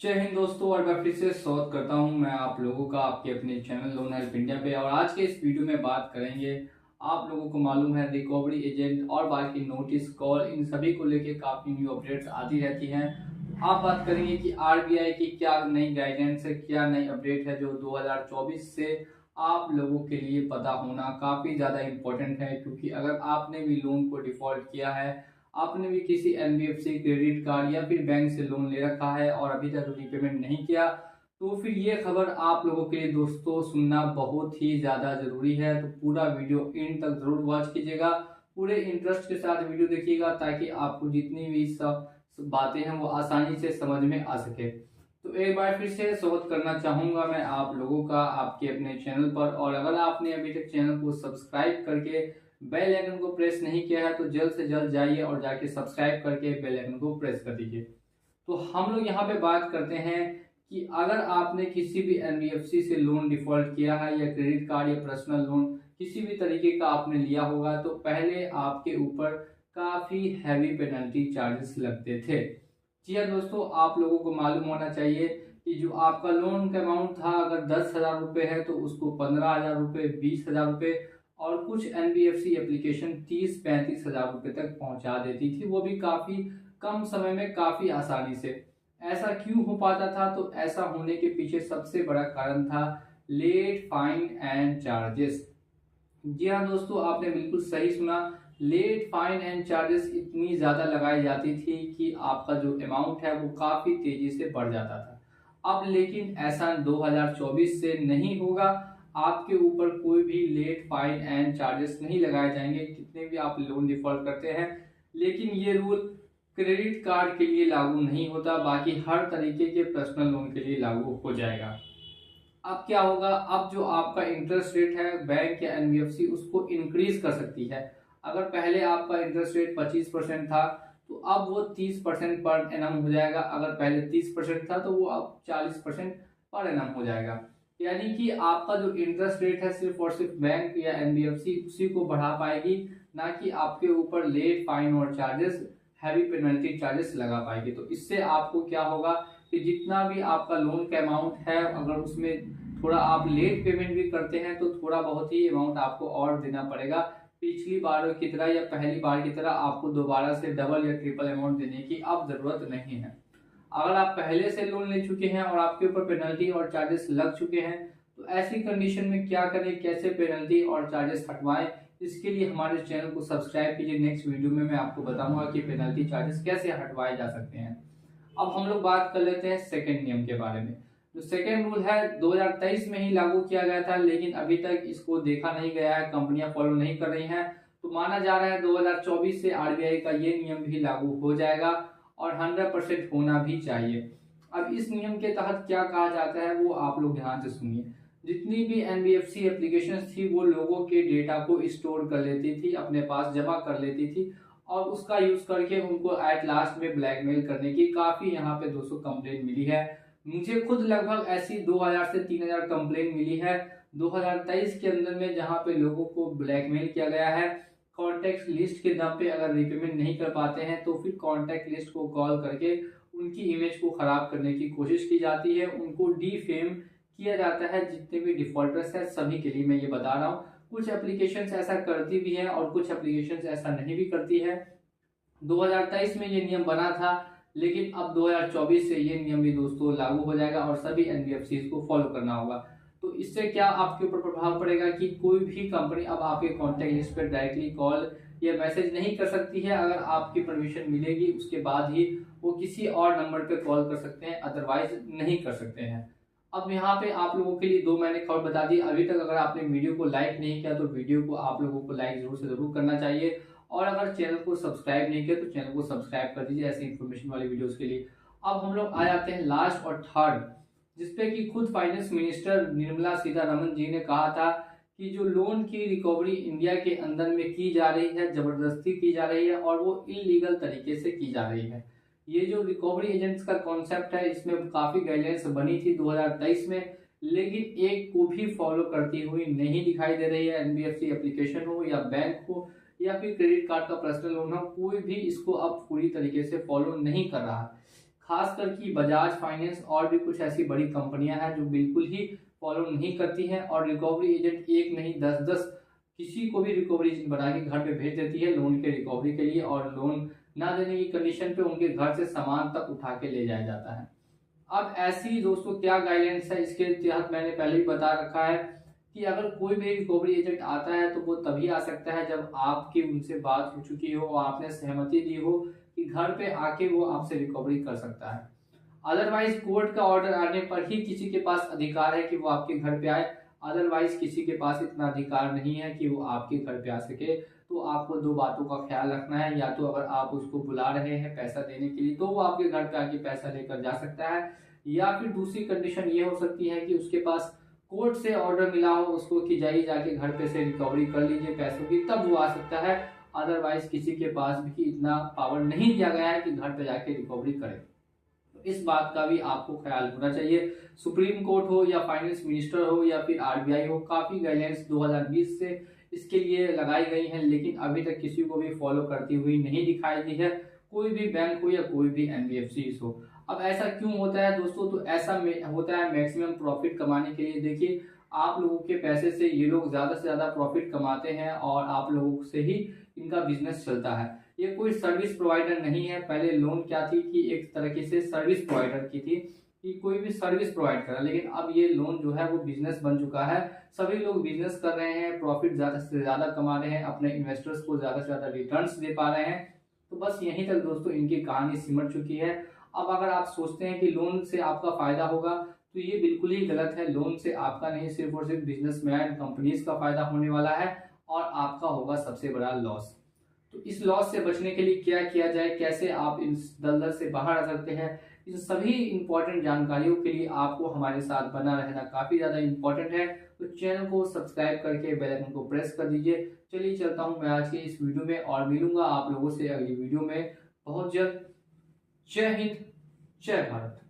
जय हिंद दोस्तों, और मैं फिर से स्वागत करता हूं मैं आप लोगों का आपके अपने चैनल लोन हेल्प इंडिया पे। और आज के इस वीडियो में बात करेंगे, आप लोगों को मालूम है रिकवरी एजेंट और बाकी नोटिस कॉल इन सभी को लेके काफ़ी न्यू अपडेट्स आती रहती हैं। आप बात करेंगे कि आरबीआई की क्या नई गाइडेंस है, क्या नई अपडेट है जो 2024 से आप लोगों के लिए पता होना काफ़ी ज़्यादा इम्पोर्टेंट है। क्योंकि अगर आपने भी लोन को डिफ़ॉल्ट किया है, आपने भी किसी एनबीएफसी क्रेडिट कार्ड या फिर बैंक से लोन ले रखा है और अभी तक रीपेमेंट नहीं किया, तो फिर ये खबर आप लोगों के लिए दोस्तों सुनना बहुत ही ज़्यादा ज़रूरी है। तो पूरा वीडियो एंड तक ज़रूर वॉच कीजिएगा, पूरे इंटरेस्ट के साथ वीडियो देखिएगा ताकि आपको जितनी भी सब बातें हैं वो आसानी से समझ में आ सके। तो एक बार फिर से स्वागत करना चाहूँगा मैं आप लोगों का आपके अपने चैनल पर। और अगर आपने अभी तक चैनल को सब्सक्राइब करके बेल आइकन को प्रेस नहीं किया है तो जल्द से जल्द जाइए और जाके सब्सक्राइब करके बेल आइकन को प्रेस कर दीजिए। तो हम लोग यहाँ पे बात करते हैं कि अगर आपने किसी भी एनबीएफसी से लोन डिफॉल्ट किया है या क्रेडिट कार्ड या पर्सनल लोन किसी भी तरीके का आपने लिया होगा, तो पहले आपके ऊपर काफ़ी हैवी पेनल्टी चार्जेस लगते थे। जी हाँ दोस्तों, आप लोगों को मालूम होना चाहिए कि जो आपका लोन का अमाउंट था, अगर 10,000 रुपये है तो उसको 15,000 रुपये, 20,000 रुपये और कुछ एनबीएफसी एप्लीकेशन 30-35 हज़ार रुपये तक पहुंचा देती थी, वो भी काफ़ी कम समय में काफ़ी आसानी से। ऐसा क्यों हो पाता था? तो ऐसा होने के पीछे सबसे बड़ा कारण था लेट फाइन एंड चार्जेस। जी हाँ दोस्तों, आपने बिल्कुल सही सुना। लेट फाइन एंड चार्जेस इतनी ज़्यादा लगाई जाती थी कि आपका जो अमाउंट है वो काफ़ी तेज़ी से बढ़ जाता था। अब लेकिन ऐसा 2024 से नहीं होगा। आपके ऊपर कोई भी लेट फाइन एंड चार्जेस नहीं लगाए जाएंगे कितने भी आप लोन डिफॉल्ट करते हैं। लेकिन ये रूल क्रेडिट कार्ड के लिए लागू नहीं होता, बाकी हर तरीके के पर्सनल लोन के लिए लागू हो जाएगा। अब क्या होगा, अब जो आपका इंटरेस्ट रेट है बैंक या एनबीएफसी उसको इंक्रीज कर सकती है। अगर पहले आपका इंटरेस्ट रेट 25% था तो अब वो 30% पर एनम हो जाएगा। अगर पहले 30% था तो वो अब 40% पर एनम हो जाएगा। यानी कि आपका जो इंटरेस्ट रेट है सिर्फ और सिर्फ बैंक या एनबीएफसी उसी को बढ़ा पाएगी, ना कि आपके ऊपर लेट फाइन और चार्जेस हैवी पेनल्टी चार्जेस लगा पाएगी। तो इससे आपको क्या होगा कि जितना भी आपका लोन का अमाउंट है, अगर उसमें थोड़ा आप लेट पेमेंट भी करते हैं तो थोड़ा बहुत ही अमाउंट आपको और देना पड़ेगा। पिछली बार की तरह या पहली बार की तरह आपको दोबारा से डबल या ट्रिपल अमाउंट देने की अब जरूरत नहीं है। अगर आप पहले से लोन ले चुके हैं और आपके ऊपर पेनल्टी और चार्जेस लग चुके हैं, तो ऐसी कंडीशन में क्या करें, कैसे पेनल्टी और चार्जेस हटवाएं, इसके लिए हमारे चैनल को सब्सक्राइब कीजिए। नेक्स्ट वीडियो में मैं आपको बताऊंगा कि पेनल्टी चार्जेस कैसे हटवाए जा सकते हैं। अब हम लोग बात कर लेते हैं सेकेंड नियम के बारे में। जो सेकेंड रूल है 2023 में ही लागू किया गया था, लेकिन अभी तक इसको देखा नहीं गया है, कंपनियां फॉलो नहीं कर रही हैं। तो माना जा रहा है 2024 से आरबीआई का ये नियम भी लागू हो जाएगा और 100% होना भी चाहिए। अब इस नियम के तहत क्या कहा जाता है वो आप लोग ध्यान से सुनिए। जितनी भी एनबीएफसी एप्लीकेशन थी वो लोगों के डेटा को स्टोर कर लेती थी, अपने पास जमा कर लेती थी और उसका यूज करके उनको एट लास्ट में ब्लैकमेल करने की काफी यहाँ पे 200 कंप्लेन मिली है। मुझे खुद लगभग ऐसी 2000 से 3000 कंप्लेन मिली है 2023 के अंदर में, जहाँ पे लोगों को ब्लैकमेल किया गया है। कॉन्टेक्ट लिस्ट के दम पे अगर रिपेमेंट नहीं कर पाते हैं तो फिर कॉन्टेक्ट लिस्ट को कॉल करके उनकी इमेज को खराब करने की कोशिश की जाती है, उनको डीफेम किया जाता है। जितने भी डिफॉल्टर्स हैं सभी के लिए मैं ये बता रहा हूँ। कुछ एप्लीकेशंस ऐसा करती भी हैं और कुछ एप्लीकेशंस ऐसा नहीं भी करती है। 2023 में ये नियम बना था, लेकिन अब 2024 से ये नियम भी दोस्तों लागू हो जाएगा और सभी एनबीएफसी को फॉलो करना होगा। तो इससे क्या आपके ऊपर प्रभाव पड़ेगा कि कोई भी कंपनी अब आपके कॉन्टैक्ट लिस्ट पर डायरेक्टली कॉल या मैसेज नहीं कर सकती है। अगर आपकी परमिशन मिलेगी उसके बाद ही वो किसी और नंबर पे कॉल कर सकते हैं, अदरवाइज नहीं कर सकते हैं। अब यहाँ पे आप लोगों के लिए दो मैंने खबर बता दी। अभी तक अगर आपने वीडियो को लाइक नहीं किया तो वीडियो को आप लोगों को लाइक जरूर से जरूर करना चाहिए। और अगर चैनल को सब्सक्राइब नहीं किया तो चैनल को सब्सक्राइब कर दीजिए ऐसी इन्फॉर्मेशन वाली वीडियोस के लिए। अब हम लोग आ जाते हैं लास्ट और थर्ड, जिसपे कि खुद फाइनेंस मिनिस्टर निर्मला सीतारमन जी ने कहा था कि जो लोन की रिकवरी इंडिया के अंदर में की जा रही है, जबरदस्ती की जा रही है और वो इलीगल तरीके से की जा रही है। ये जो रिकवरी एजेंट्स का कॉन्सेप्ट है इसमें काफी गाइडलाइंस बनी थी 2023 में, लेकिन एक को भी फॉलो करती हुई नहीं दिखाई दे रही है। एनबीएफसी एप्लीकेशन हो या बैंक हो या फिर क्रेडिट कार्ड का पर्सनल लोन हो, कोई भी इसको अब पूरी तरीके से फॉलो नहीं कर रहा। खासकर कि बजाज फाइनेंस और भी कुछ ऐसी बड़ी कंपनियां हैं जो बिल्कुल ही फॉलो नहीं करती हैं और रिकवरी एजेंट एक नहीं 10-10 किसी को भी रिकवरी एजेंट बना के घर पे भेज देती है लोन के रिकवरी के लिए, और लोन ना देने की कंडीशन पे उनके घर से सामान तक उठा के ले जाया जाता है। अब ऐसी दोस्तों क्या गाइडेंस है, इसके तहत मैंने पहले ही बता रखा है कि अगर कोई भी रिकवरी एजेंट आता है तो वो तभी आ सकता है जब आपकी उनसे बात हो चुकी हो, आपने सहमति दी हो कि घर पे आके वो आपसे रिकवरी कर सकता है। अदरवाइज कोर्ट का ऑर्डर आने पर ही किसी के पास अधिकार है कि वो आपके घर पे आए, अदरवाइज किसी के पास इतना अधिकार नहीं है कि वो आपके घर पे आ सके। तो आपको दो बातों का ख्याल रखना है, या तो अगर आप उसको बुला रहे हैं पैसा देने के लिए तो वो आपके घर पे आके पैसा लेकर जा सकता है, या फिर दूसरी कंडीशन ये हो सकती है कि उसके पास कोर्ट से ऑर्डर मिला हो उसको कि जाइए जाके घर पे से रिकवरी कर लीजिए पैसों की, तब वो आ सकता है। अदरवाइज किसी के पास भी इतना पावर नहीं दिया गया है कि घर पे जाके रिकवरी करे। इस बात का भी आपको ख्याल होना चाहिए। सुप्रीम कोर्ट हो या फाइनेंस मिनिस्टर हो या फिर आरबीआई हो, काफी गाइडलाइंस 2020 से इसके लिए लगाई गई हैं, लेकिन अभी तक किसी को भी फॉलो करती हुई नहीं दिखाई दी है, कोई भी बैंक हो या कोई भी एनबीएफसी हो। अब ऐसा क्यों होता है दोस्तों? तो ऐसा होता है मैक्सिमम प्रॉफिट कमाने के लिए। देखिए, आप लोगों के पैसे से ये लोग ज्यादा से ज्यादा प्रॉफिट कमाते हैं और आप लोगों से ही इनका बिजनेस चलता है। ये कोई सर्विस प्रोवाइडर नहीं है। पहले लोन क्या थी कि एक तरीके से सर्विस प्रोवाइडर की थी कि कोई भी सर्विस प्रोवाइड करा, लेकिन अब ये लोन जो है वो बिजनेस बन चुका है। सभी लोग बिजनेस कर रहे हैं, प्रॉफिट ज्यादा से ज्यादा कमा रहे हैं, अपने इन्वेस्टर्स को ज्यादा से ज्यादा रिटर्न्स दे पा रहे हैं। तो बस यहीं तक दोस्तों इनकी कहानी सिमट चुकी है। अब अगर आप सोचते हैं कि लोन से आपका फायदा होगा तो ये बिल्कुल ही गलत है। लोन से आपका नहीं, सिर्फ और सिर्फ बिजनेसमैन कंपनीज का फायदा होने वाला है और आपका होगा सबसे बड़ा लॉस। तो इस लॉस से बचने के लिए क्या किया जाए, कैसे आप इस दलदल से बाहर आ सकते हैं, इन सभी इंपॉर्टेंट जानकारियों के लिए आपको हमारे साथ बना रहना काफी ज्यादा इंपॉर्टेंट है। तो चैनल को सब्सक्राइब करके बेल आइकन को प्रेस कर दीजिए। चलिए चलता हूं मैं आज के इस वीडियो में और मिलूंगा आप लोगों से अगली वीडियो में बहुत जल्द। जय हिंद, जय भारत।